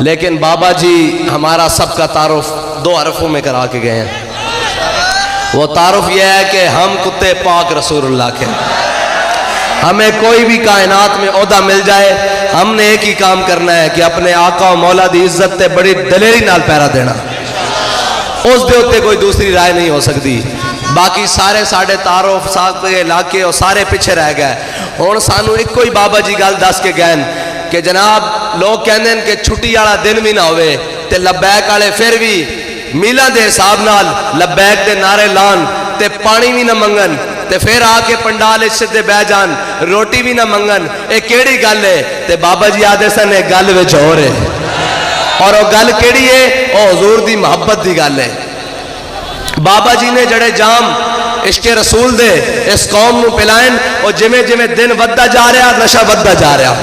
لیکن بابا جی ہمارا سب کا تعارف 2 حرفوں میں کرا کے گئے ہیں. وہ تعارف یہ ہے کہ ہم کتے پاک رسول اللہ کے. ہمیں کوئی بھی کائنات میں عہدہ مل جائے، ہم نے ایک ہی کام کرنا ہے کہ اپنے آقا و مولا دی عزت تے بڑی دلیری نال پیرا دینا. اس دے ہوتے کوئی دوسری رائے نہیں ہو سکتی. باقی سارے ساڑھے تعارف سارے علاقے اور سارے پیچھے رہ گئے. ہن سانو ایک کوئی بابا جی گل دس کے گئے کہ جناب لوگ کہندے ہیں کہ چھٹی والا دن بھی نہ ہوئے تے لبیک والے پھر بھی میلاں دے حساب نال لبیک دے نعرے لان تے پانی بھی نہ منگن تے پھر آ کے پنڈال سدھے بہ جان روٹی بھی نہ منگن. اے کیڑی گل ہے؟ تے بابا جی آدھے سن اے گل وچ ہو رہے. اور وہ گل کیڑی ہے؟ وہ حضور دی محبت دی گل ہے. بابا جی نے جڑے جام عشق رسول دے اس قوم نو پلائن اور جمیں جمیں دن ودہ جا رہا نشہ ودہ جا رہا.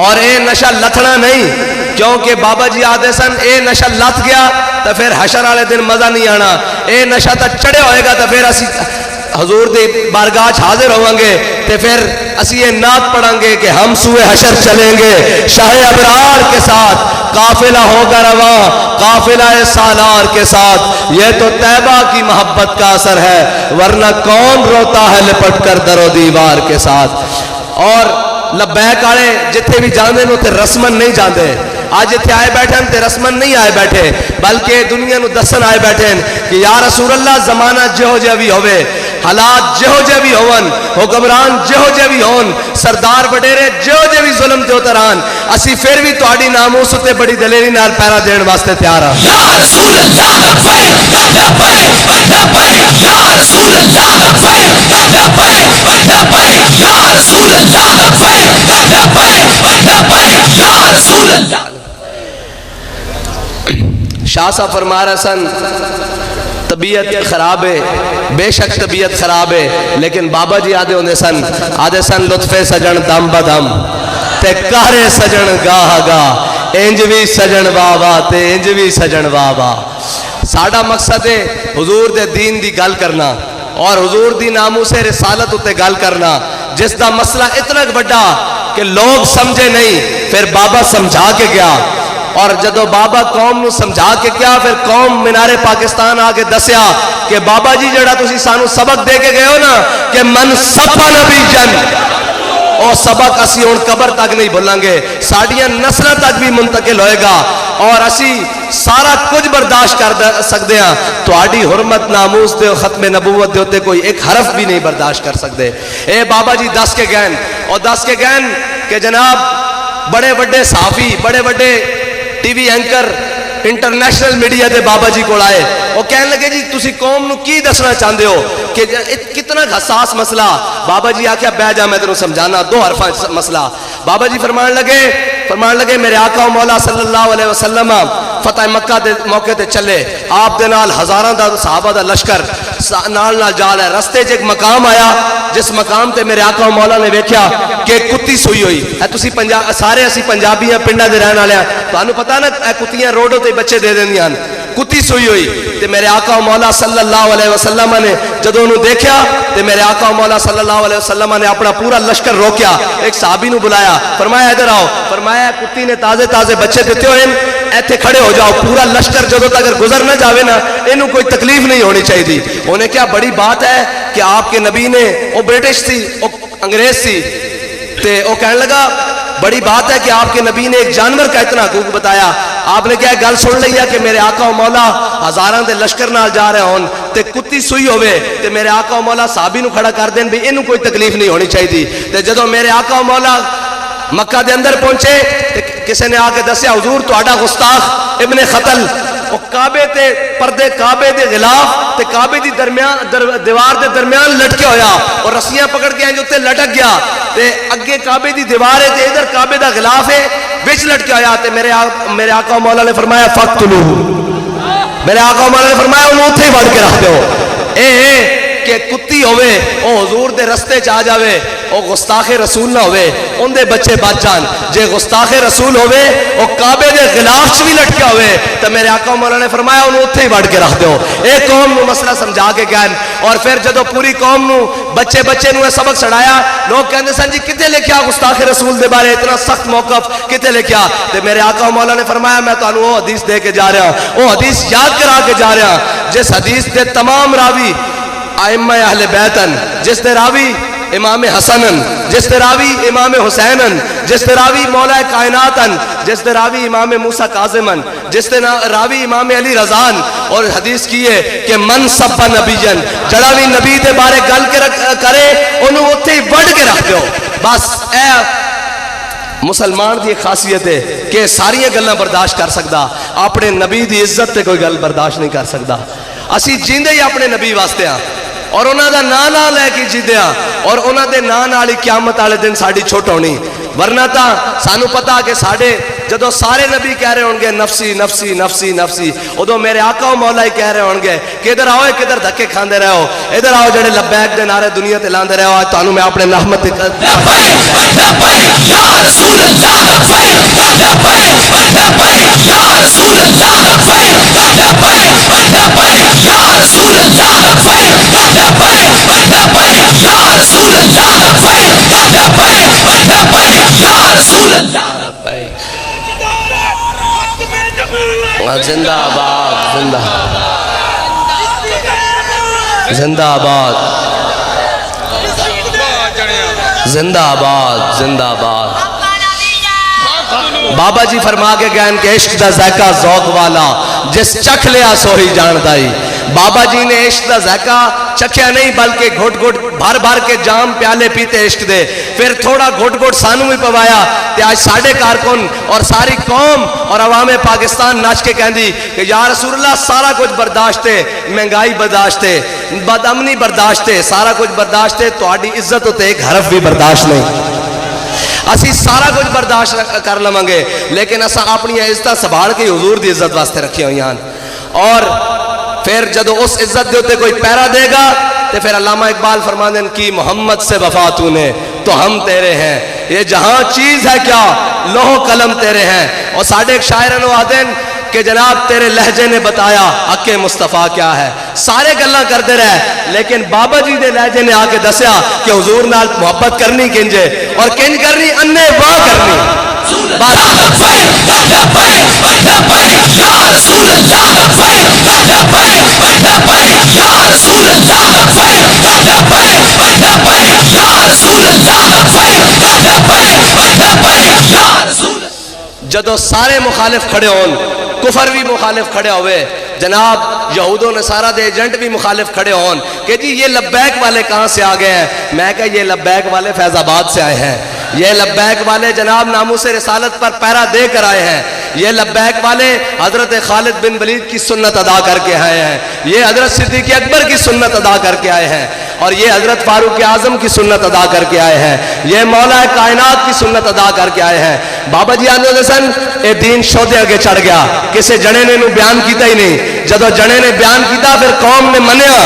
اور اے نشہ لتھنا نہیں، کیونکہ بابا جی آدھے سن اے نشہ لت گیا تو پھر حشر والے دن مزہ نہیں آنا. اے نشہ تو چڑھے ہوئے گا تو پھر اسی حضور دی بارگاہ حاضر ہوں گے تے پھر اسی یہ نعت پڑھیں گے کہ ہم سوئے حشر چلیں گے شاہ ابرار کے ساتھ، قافلہ ہوگا رواں قافلہ سالار کے ساتھ. یہ تو طیبہ کی محبت کا اثر ہے، ورنہ کون روتا ہے لپٹ کر در و دیوار کے ساتھ. اور لبیک والے جتھے بھی جاندے نو تے رسمن نہیں جاندے. آج جتھے آئے بیٹھے ہیں تے رسمن نہیں آئے بیٹھے، بلکہ دنیا نو دسن آئے بیٹھے ہیں کہ یا رسول اللہ زمانہ جہو جہ بھی ہوئے، حالات جہو جہ بھی ہون، حکمران جہو جہ بھی ہون، سردار وڈیرے جہو جہ بھی ظلم تے اتران، اسی پھر بھی تہاڈی ناموس تے بڑی دلیری نال پیرا دین واسطے تیار ہاں. یا رسول اللہ لبیک لبیک لبیک یا رسول اللہ لبیک لبیک لبیک یا رسول اللہ لبیک لبیک لبیک یا رسول اللہ. شاہ صاحب فرما رہے سن طبیعت خراب ہے، بے شک طبیعت خراب ہے، لیکن بابا جی آدھے سن لطف سجن دم بدم تے کارے سجن گاہ گاہ انج بھی سجن بابا تے انج بھی سجن بابا. ساڈا مقصد ہے حضور دے دین دی گل کرنا اور حضور دی ناموس رسالت اتے گل کرنا، جس دا مسئلہ اتنا بڑا کہ لوگ سمجھے نہیں، پھر بابا سمجھا کے گیا. اور جدو بابا قوم نو سمجھا کے کیا، پھر قوم مینار پاکستان آگے دسیا کہ بابا جی جڑا تسی سانو سبق دے کے گئے ہو نا کہ من سبا نبی جن، اور سبق اسی ہن قبر تک نہیں بھولیں گے، ساڈیاں نسلاں تک بھی منتقل ہوئے گا اور اسی سارا کچھ برداشت کر سکتے ہیں. تہاڈی حرمت ناموس دے ختم نبوت دے ہوتے کوئی ایک حرف بھی نہیں برداشت کر سکتے. اے بابا جی دس کے گئن اور دس کے گئن کہ جناب بڑے بڑے صحافی، بڑے بڑے TV anchor international media دے بابا جی کو آئے، وہ کہنے لگے جی تسی قوم نو کی دسنا چاہتے ہو کہ کتنا حساس مسئلہ. بابا جی آکھیا بہ جا میں تینوں سمجھانا 2 حرفاں مسئلہ. بابا جی فرمان لگے میرے آقا و مولا صلی اللہ علیہ وسلم فتح مکہ دے موقع تے چلے، آپ دے نال ہزاراں دا صحابہ دا لشکر نال جا رہا ہے. رستے چ ایک مقام آیا جس مقام تے میرے آقا و مولا نے ویکھیا کہ کتی سوئی ہوئی ہے. تسی سارے اسی پنجابی ہیں، پنڈاں دے رہن والے ہیں، تانوں پتہ نا اے کتیاں روڈوں تے بچے دے دیندیاں، کتی سوئی ہوئی. تے میرے آقا و مولا صلی اللہ علیہ وسلم نے جدوں انہوں دیکھیا تے میرے آقا و مولا صلی اللہ علیہ وسلم نے اپنا پورا لشکر روکیا، ایک صحابی نو بلایا، فرمایا ادھر آؤ، فرمایا کتی نے تازے تازے بچے دیتے ہوئے ایتھے کھڑے ہو جاؤ، پورا لشکر جدوں تک گزر نہ جاوے نا اینوں کوئی تکلیف نہیں ہونی چاہیے. انہیں کیا بڑی بات ہے کہ آپ کے نبی نے، وہ برٹش تھی، وہ انگریز تھی، تے وہ کہنے لگا بڑی بات ہے کہ آپ کے نبی نے ایک جانور کا اتنا حقوق بتایا. آپ نے کیا گل سن لیا کہ میرے آقا و مولا ہزاراں دے لشکر نال جا رہے ہون تے کتی سوئی ہوئے تے میرے آقا و مولا صحابی نو کھڑا کر دین بھی اینوں کوئی تکلیف نہیں ہونی چاہیے. تے جدوں میرے آقا و مولا مکہ دے اندر پہنچے تے کسی نے آ کے دسیا حضور تہاڈا گستاخ ابن قتل وہ کعبے تے پردے کعبے دے غلاف تے کعبے دی دیوار دے درمیان لٹکے ہویا اور رسیاں پکڑ کے جو تے لٹک گیا تے اگے کعبے دی دیوار ہے تے ادھر کعبے دا غلاف ہے وچ لٹکے ہویا. تے میرے آقا مولا نے فرمایا فقتلوہ، میرے آقا مولا نے فرمایا انہوں اتھے ہی وڑ کے رکھ دو. کہ کتی ہوئے او حضور دے رستے چ آ جاوے او گستاخ رسول نہ ہوئے ان دے بچے بچ جان جے گستاخ رسول ہوئے او کعبے دے غلاف چ بھی لٹکیا ہوئے تو میرے آقا مولا نے فرمایا انہوں اتھے ہی وڑ کے رکھ دیو ایک قوم نو مسئلہ سمجھا کے گئن اور پھر جدو پوری قوم نو بچے نو سبق چڑھایا لوگ کہندے سن جی کتے لکھیا گستاخ رسول دے بارے اتنا سخت موقف کتے لکھیا تے میرے آقا مولا نے فرمایا میں تو انہوں وہ حدیث دے کے جا رہا ہوں وہ حدیث یاد کرا کے جا رہا ہوں جس حدیث دے تمام راوی ائمہ اہل بیتن جس دے راوی امام حسنن جس دے راوی امام حسینن جس دے راوی مولا کائناتن جس دے راوی امام موسیٰ کاظمن جس دے راوی امام علی رضان اور حدیث کی ہے کہ من سب نبیجن جڑا بھی نبی دے بارے گل کرے انہوں اتھے ہی بڑھ کے رکھ دیو بس اے مسلمان دی ایک خاصیت ہے کہ ساری گلاں برداشت کر سکدا اپنے نبی دی عزت تے کوئی گل برداشت نہیں کر سکدا اسی جیندے ہی اپنے نبی واسطے ہاں اور انہاں دا نام لے کے جیندے ہاں اور انہاں دے نام والی قیامت والے دن ساڈی چھٹ ہونی ورنہ تا سانو پتا کہ ساڈے جدو سارے نبی کہہ رہے ہوں گے نفسی نفسی نفسی نفسی ادو میرے آقا و مولا ہی کہہ رہے ہوں گے کہ ادھر آؤ کدھر دھکے کھاندے رہے ہو ادھر آؤ جڑے لبیک دے نعرے دنیا تے لاندے رہے ہو آج تانوں میں اپنے رحمت لبیک لبیک یا رسول اللہ لبیک لبیک لبیک یا رسول اللہ لبیک لبیک لبیک یا رسول اللہ لبیک لبیک لبیک یا رسول اللہ لبیک لبیک لبیک یا رسول اللہ زندہ آباد زندہ آباد زندہ آباد زندہ آباد بابا جی فرما کے گئے کہ عشق دا ذائقہ ذوق والا جس چکھ لیا سو ہی جانتا ہی بابا جی نے عشق دا ذائقہ چکھیا نہیں بلکہ گھٹ گھٹ بھر بھر کے جام پیالے پیتے عشق دے پھر تھوڑا گھٹ گھٹ سانو بھی پوایا تے آج ساڑھے کارکن اور ساری قوم اور عوام پاکستان ناچ کے کہندی کہ یا رسول اللہ سارا کچھ برداشت ہے مہنگائی برداشت ہے بد امنی برداشت ہے سارا کچھ برداشت ہے تو آڈی عزت ہوتے ایک حرف بھی برداشت نہیں اسی سارا کچھ برداشت کر لمانگے لیکن اسا اپنی عزتہ سبھاڑ کے حضور دی عزت واسطے رکھی ہوئی ہیں اور پھر جدو اس عزت دے ہوتے کوئی پیرا دے گا تو پھر علامہ اقبال فرماندن کی محمد سے وفا تو نے تو ہم تیرے ہیں یہ جہاں چیز ہے کیا لوح قلم تیرے ہیں اور ساڑھے ایک شاعرن و آدن کہ جناب تیرے لہجے نے بتایا حق مصطفیٰ کیا ہے سارے گلاں کرتے رہے لیکن بابا جی دے لہجے نے آ کے دسیا کہ حضور نال محبت کرنی کنجے اور کنج کرنی انے واہ کرنی جدو سارے مخالف کھڑے ہون کفر بھی مخالف کھڑے ہوئے جناب یہود و نصارہ دے ایجنٹ بھی مخالف کھڑے ہون کہ جی یہ لبیک والے کہاں سے آگئے ہیں میں کہا یہ لبیک والے فیض آباد سے آئے ہیں یہ لبیک والے جناب ناموس رسالت پر پیرا دے کر آئے ہیں یہ لبیک والے حضرت خالد بن ولید کی سنت ادا کر کے آئے ہیں یہ حضرت صدیق اکبر کی سنت ادا کر کے آئے ہیں اور یہ حضرت فاروق اعظم کی سنت ادا کر کے آئے ہیں یہ مولا کائنات کی سنت ادا کر کے آئے ہیں بابا جی آنے سن اے دین شودے اگے چڑھ گیا کسے جنے نے بیان کیتا ہی نہیں جدو جنے نے بیان کیتا پھر قوم نے منیا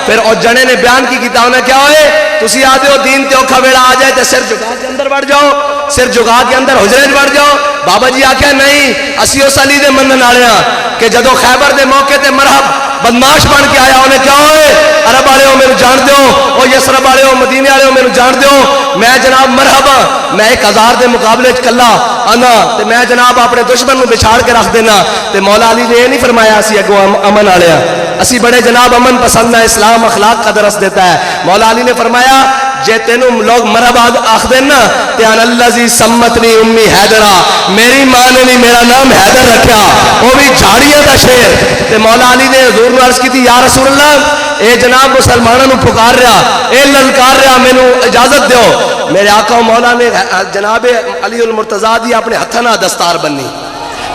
پھر اور جنے نے بیان کی کیتا انہیں کیا ہوئے تسی آدھے ہو دین تے اوکھا ویڑا آ جائے تے سر جگا کے اندر بڑھ جاؤ سر جگا کے اندر حجرے بڑھ جاؤ بابا جی آکھیا نہیں اسی اس علی دے منن والے ہاں کہ جدو خیبر دے موقع تے مرحب بدماش بن کے آیا انہیں کیا ہوئے عرب والے ہو میرے جان دیو اور یسرب والے ہو مدینے والے ہو میرے جان دیو میں جناب مرحبا میں 1000 دے مقابلے کلا آنا تے میں جناب اپنے دشمن میں بچھاڑ کے رکھ دینا تے مولا علی نے یہ نہیں فرمایا اسی اگو امن والے اسی بڑے جناب امن پسند ہے اسلام اخلاق کا درس دیتا ہے مولا علی نے فرمایا جے تینوں لوگ مرحبا آخ دینا تے ان اللذی سمتنی امی حیدرہ میری ماں نے نہیں میرا نام حیدر رکھا وہ بھی جھاڑیاں دا شیر تے مولا علی نے حضور نے عرض کی تھی یا رسول اللہ اے جناب مسلمانوں پکار رہا اے للکار رہا میں نو اجازت دیو میرے آقا و مولا نے جناب علی المرتضیٰ دی اپنے ہتھنا دستار بنی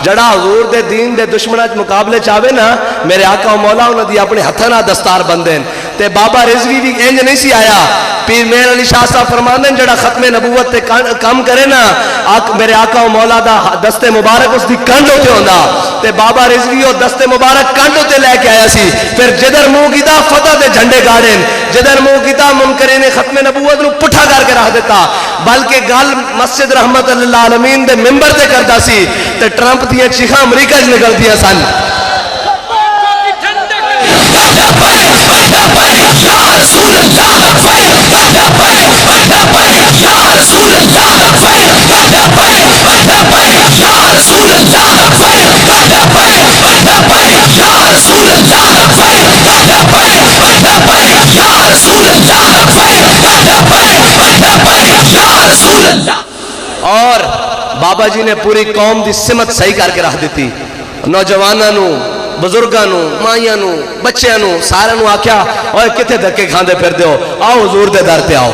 جڑا حضور دے دین دے دشمنہ مقابلے چاہوے نا میرے آقا و مولا انہوں دی اپنے ہتھنا دستار بندین تے بابا رضوی بھی انج نہیں سی آیا. پیر میر علی شاہ صاحب فرماندے ہیں جڑا ختم نبوت تے کام کرے نا میرے آقا و مولا دا دستے مبارک اس دی کنڈ ہوتے ہوندا تے بابا رضوی اور دستے مبارک کنڈ ہوتے لے کے آیا سی. پھر جدر منہ کیتا فتح دے جھنڈے گاڑن, جدر منہ کیتا منکرین نے ختم نبوت نو پٹھا کر کے رکھ دیتا. بلکہ گل مسجد رحمت اللہ العالمین دے ممبر تے کردا سی تے ٹرمپ دیاں چیخاں امریکہ وچ نکلدیاں سن. اور بابا جی نے پوری قوم دی سمت صحیح کر کے رکھ دیتی. نوجوانوں بزرگاں نو مائیاں نو بچیاں نو سارے نو آکھیا اوے کتے دھکے کھاندے پھر دیو, آؤ حضور دے در تے آؤ.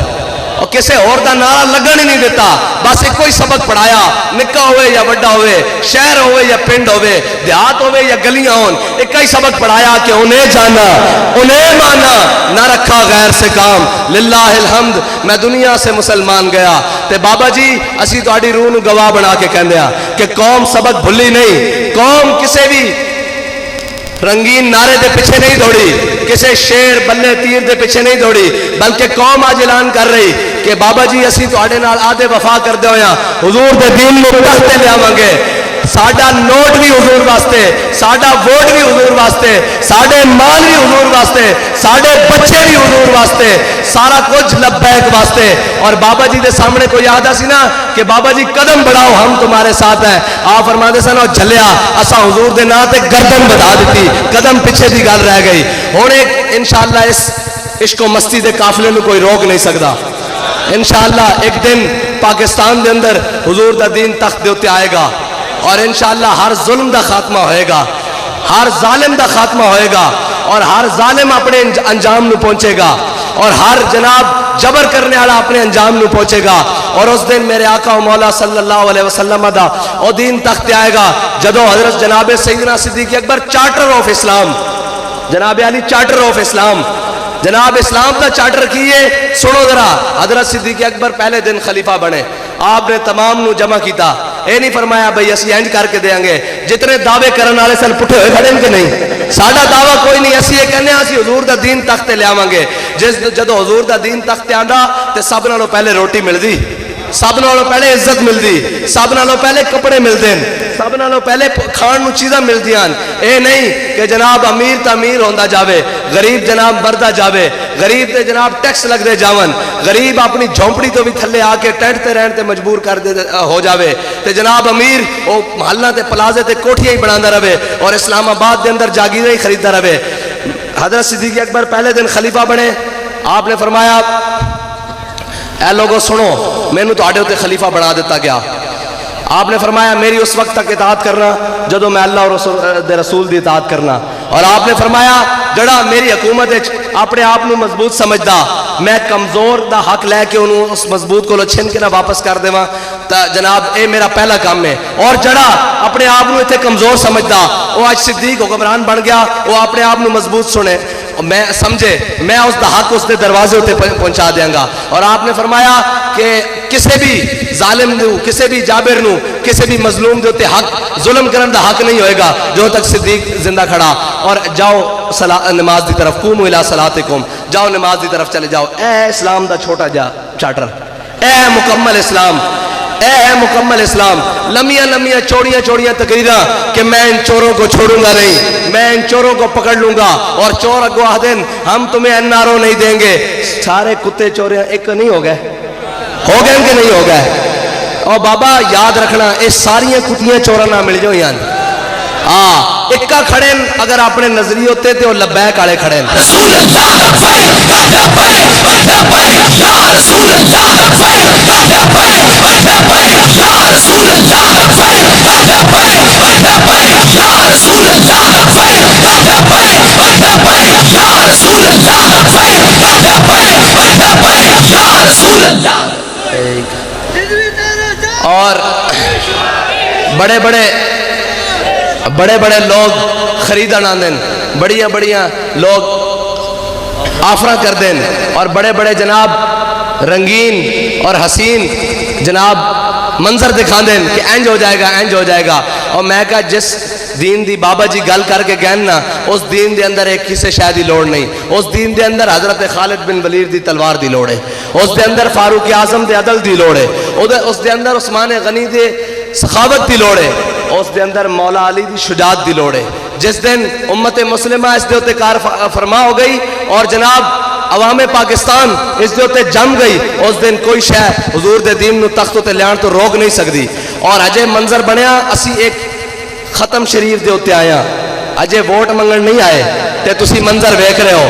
اور کسے اور دا نعرہ لگن ہی نہیں دیتا, بس ایک کوئی سبق پڑھایا, نکا ہوئے یا بڑا ہوئے, شہر ہوئے یا پنڈ ہوئے, دیہات ہوئے یا گلیاں ہون, ایک ہی سبق پڑھایا کہ انہیں جانا انہیں مانا, نہ رکھا غیر سے کام. للہ الحمد میں دنیا سے مسلمان گیا. تے بابا جی اسی تہاڈی روح نو گواہ بنا کے کہندے ہاں کہ قوم سبق بھلی نہیں, قوم کسے بھی رنگین نعرے دے پیچھے نہیں دوڑی, کسے شیر بلے تیر دے پیچھے نہیں دوڑی, بلکہ قوم آج اعلان کر رہی کہ بابا جی اسی تواڈے نال آدھے وفا کر دے ہویا, حضور دے دین نو تختے لے آواں گے. ساڈا نوٹ بھی حضور واسطے, ساڈا ووٹ بھی حضور واسطے, ساڈے مال بھی حضور واسطے, ساڈے بچے بھی حضور واسطے, سارا کچھ لبیک واسطے. اور بابا جی دے سامنے کوئی آدھا سی نا کہ بابا جی قدم بڑھاؤ ہم تمہارے ساتھ ہیں, آپ فرماندے سن او جھلیا اسا حضور دے نام تے گردن بڑھا دیتی, قدم پیچھے دی گل رہ گئی. ہن ایک انشاءاللہ اس عشق و مستی دے قافلے نو کوئی روک نہیں سکدا. انشاءاللہ ایک دن پاکستان دے اندر حضور دا دین تخت دے اوتے آئے گا, اور انشاءاللہ ہر ظلم دا خاتمہ ہوئے گا, ہر ظالم دا خاتمہ ہوئے گا, اور ہر ظالم اپنے انجام نو پہنچے گا, اور ہر جناب جبر کرنے والا اپنے انجام نو پہنچے گا. اور اس دن میرے آقا و مولا صلی اللہ علیہ وسلم دا او دین تخت آئے گا جدو حضرت جناب سیدنا صدیق اکبر چارٹر آف اسلام, جناب علی چارٹر آف اسلام, جناب اسلام کا چارٹر کیے. سنو ذرا, حضرت صدیق اکبر پہلے دن خلیفہ بنے, آپ نے تمام نو جمع کیتا, اے نہیں فرمایا بھئی اسی انج کر کے دیں گے جتنے دعوے کرن والے سن پٹھے ہوئے کھڑے کہ نہیں, ساڈا دعویٰ کوئی نہیں, اسی یہ کہنے اسی حضور دا دین تخت لے آواں گے. جدو حضور دا دین تخت آندا تے سب نالوں پہلے روٹی ملدی, سب نالوں پہلے عزت ملدی, سب نالوں پہلے کپڑے ملدے, سب نالوں پہلے کھان نو چیزاں ملدیاں. اے نہیں کہ جناب امیر تا امیر ہوندا جاوے, غریب جناب مردا جاوے, غریب تے جناب ٹیکس لگ دے جاون, غریب اپنی جھونپڑی تو بھی تھلے آ کے ٹینٹ تے رہن تے مجبور کر دے ہو جاوے, تے جناب امیر او محلہ تے پلازے تے کوٹھیاں ہی بناندا رہے اور اسلام آباد دے اندر جاگیراں ہی خریددا رہے. حضرت صدیق اکبر پہلے دن خلیفہ بنے, آپ نے فرمایا اے لوگوں سنو میں نے تہاڈے تے خلیفہ بنا دیتا گیا. آپ نے فرمایا میری اس وقت تک اطاعت کرنا جدو میں اللہ اور رسول دی اطاعت کرنا, اور آپ نے فرمایا جڑا میری حکومت اپنے آپ نو مضبوط سمجھدا میں کمزور دا حق لے کے انہوں اس مضبوط کو چھن کے نہ واپس کر دیواں تا جناب اے میرا پہلا کام ہے. اور جڑا اپنے آپ نو اتنے کمزور سمجھدا وہ آج صدیق حکمران بن گیا, وہ اپنے آپ نو مضبوط سنے میں سمجھے میں اس دا حق اس دے دروازے ہوتے پہنچا دیاں گا. اور آپ نے فرمایا کہ کسے بھی ظالم نو, کسے بھی جابر نو, کسے بھی مظلوم دے ہوتے حق ظلم کرن دا حق نہیں ہوئے گا جو تک صدیق زندہ کھڑا. اور جاؤ نماز دی طرف, قوموا الی صلاتکم, جاؤ نماز دی طرف چلے جاؤ. اے اسلام دا چھوٹا جا چارٹر, اے مکمل اسلام, اے مکمل اسلام. لمیاں لمیاں چوڑیاں چوڑیاں تقریراں کہ میں ان چوروں کو چھوڑوں گا نہیں, میں ان چوروں کو پکڑ لوں گا, اور چور اگو آ دن ہم تمہیں NRO نہیں دیں گے. سارے کتے چوریاں ایک نہیں ہو گئے, ہو گئے کہ نہیں ہو گئے. اور بابا یاد رکھنا یہ ساری کتیاں چوراں نہ مل جائیں یار, ہاں اکا کھڑے اگر اپنے نظریے ہوتے تو لبیک والے کھڑے. رسول اللہ لبیک لبیک لبیک یا رسول اللہ لبیک لبیک لبیک یا رسول اللہ لبیک لبیک لبیک یا رسول اللہ لبیک لبیک لبیک یا رسول اللہ لبیک لبیک لبیک یا رسول اللہ. اور بڑے بڑے لوگ خریدن آندن, بڑیاں بڑیاں لوگ آفرا کر دیں اور بڑے بڑے جناب رنگین اور حسین جناب منظر دکھا دیں کہ انج ہو جائے گا انج ہو جائے گا. اور میں کہا جس دین دی بابا جی گل کر کے گہن نا اس دین دے اندر ایک کسے شاید دی لوڑ نہیں. اس دین دے اندر حضرت خالد بن ولید دی تلوار دی لوڑ ہے. اس دے اندر فاروق اعظم دے عدل دی لوڑ ہے. اس دے اندر عثمان غنی دے سخاوت دی لوڑ ہے. اس دے اندر مولا علی دی شجاعت دی لوڑ ہے. جس دن امت مسلمہ اس دے ہوتے کار فرما ہو گئی اور جناب عوام پاکستان اس دے ہوتے جم گئی, اس دن کوئی شے حضور دے دین نو تختوں تے لیان تو روک نہیں سکتی. اور اجے منظر بنیا اسی ایک ختم شریف دے ہوتے آیا, اجے ووٹ منگن نہیں آئے تے تسی منظر ویکھ رہے ہو.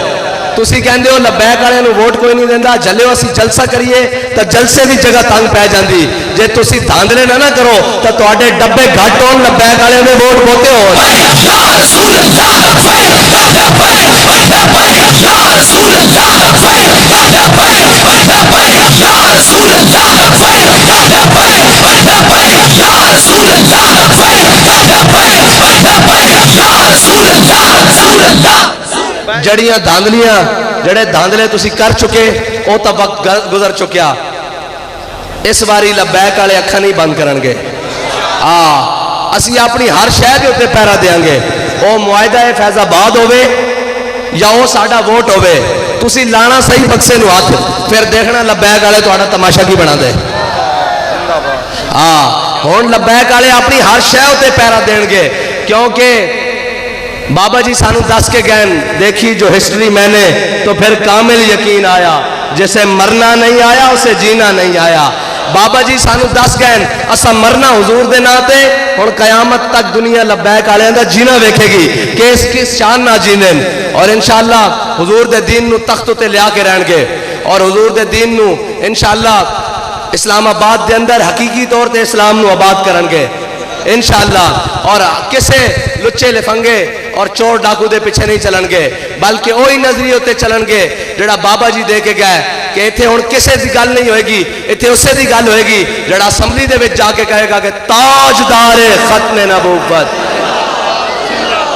تسی کہندے ہو لبیک والے نو ووٹ کوئی نہیں دیندا, جلو اسی جلسہ کریے تے جلسے دی جگہ تنگ پہ جاندی. جے تسی دھاندلے نہ کرو تے تواڈے ڈبے گھٹ ہون لبیک والے دے ووٹ بہتے ہون. یا رسول اللہ لبیک لبیک لبیک یا رسول اللہ لبیک لبیک لبیک یا رسول اللہ لبیک لبیک لبیک یا رسول اللہ لبیک لبیک لبیک یا رسول اللہ. جڑیاں دھاندلیاں جڑے دھاندلے تسی کر چکے او تا وقت گزر چکیا. اس باری لبیک والے اکھاں نہیں بند کرن گے. اسی اپنی ہر شے دے اوتے پیرا دیاں گے. او معاہدہ فیض آباد ہوے یا او ساڈا ووٹ ہوے, تسی لانا صحیح بکسے نو ہاتھ, پھر دیکھنا لبیک والے تہاڈا تماشا کی بنا دے. ہن لبیک والے اپنی ہر شے اوتے پیرا دین گے, کیونکہ بابا جی سانو دس کے گئن دیکھی جو ہسٹری میں نے تو پھر کامل یقین آیا, جسے مرنا نہیں آیا اسے جینا نہیں آیا. بابا جی سانو دس گئن اسا مرنا حضور دے ناتے, ہن قیامت تک دنیا لبیک والے دا جینا ویکھے گی کہ اس کس شان نہ جیندن. اور انشاءاللہ حضور دے دین نو تخت تے لیا کے رہن گے, اور حضور دے دین نو انشاءاللہ اسلام آباد دے اندر حقیقی طور تے اسلام نو آباد کرن گے انشاءاللہ. اور کسے لچے لفنگے اور چور ڈاکو دے پیچھے نہیں چلن گے, بلکہ وہی نظریے ہوتے چلن گے جڑا بابا جی دے کے گئے کہ ایتھے ہن کسے دی گل نہیں ہوئے گی, ایتھے اسے دی گل ہوئے گی جڑا اسمبلی دے وچ جا کے کہے گا کہ تاجدار ختم نبوت,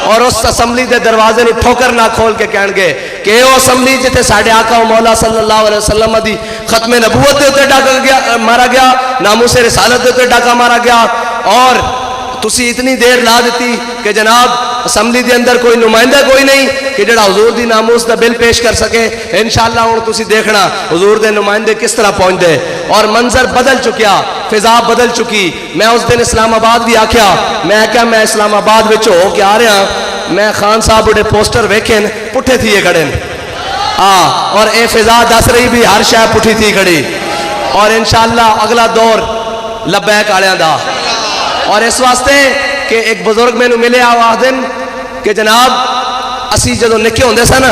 اور اس اسمبلی دے دروازے نو ٹھوکر نہ کھول کے کہن گے کہ او اسمبلی جتے ساڈے آقا و مولا صلی اللہ علیہ وسلم دی ختم نبوت دے اوتے ڈاکا مارا گیا, ناموس رسالت دے اوتے ڈاکا مارا گیا. اور تسی اتنی دیر لا دیتی کہ جناب اسمبلی دے اندر کوئی نمائندہ کوئی نہیں کہ جڑا حضور دی ناموس دا بل پیش کر سکے. انشاءاللہ ہن تسی دیکھنا حضور دے نمائندے کس طرح پہنچ دے, اور منظر بدل چکیا, فضا بدل چکی. میں اس دن اسلام آباد بھی آکھیا, میں کہا میں اسلام آباد وچ ہو کے آ رہا, میں خان صاحب بڑے پوسٹر ویکھن پٹھے تھیے کھڑے, اور اے فضا دس رہی بھی ہر شے پٹھی تھی کھڑی. اور انشاءاللہ اگلا دور لبیک والےاں دا. اور اس واسطے کہ ایک بزرگ میں ملے آدن کہ جناب اسی جدو نکے ہوندے سن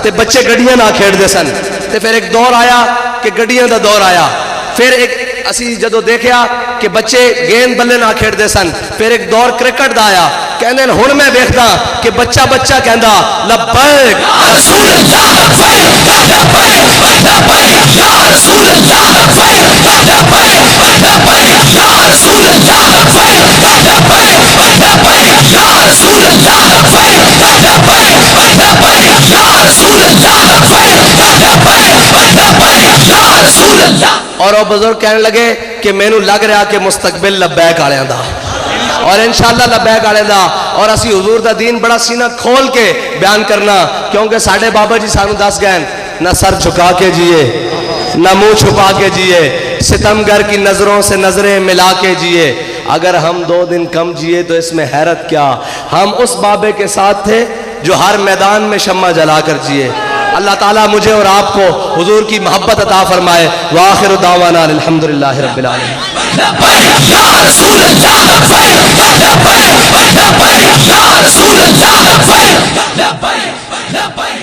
تے بچے گڈیاں نہ کھیڑ دے سن, تے پھر ایک دور آیا کہ گڈیاں دا دور آیا. پھر ایک اسی جدو دیکھیا کہ بچے گیند بلے نہ کھیڑ دے سن, پھر ایک دور کرکٹ دا آیا. کہندے ہن میں ویکھدا کہ بچہ بچہ کہندا لبیک رسول اللہ لبیک لبیک لبیک یا رسول اللہ لبیک لبیک لبیک یا رسول اللہ لبیک لبیک لبیک یا رسول اللہ لبیک لبیک لبیک یا رسول اللہ لبیک لبیک لبیک یا رسول اللہ. اور وہ بزرگ کہنے لگے کہ مینوں لگ رہا کہ مستقبل لبیک والےاں دا, اور انشاءاللہ لبیک والے دا. اور اسی حضور دا دین بڑا سینہ کھول کے بیان کرنا, کیونکہ ساڈے بابا جی سانو دس گئے نہ سر جھکا کے جیے نہ منہ چھپا کے جیے, ستمگر کی نظروں سے نظریں ملا کے جیے. اگر ہم 2 دن کم جیے تو اس میں حیرت کیا, ہم اس بابے کے ساتھ تھے جو ہر میدان میں شمع جلا کر جیے. اللہ تعالیٰ مجھے اور آپ کو حضور کی محبت عطا فرمائے. وآخر دعوانا الحمدللہ رب العالمین. لبیک یا رسول اللہ لبیک لبیک لبیک یا رسول اللہ لبیک لبیک لبیک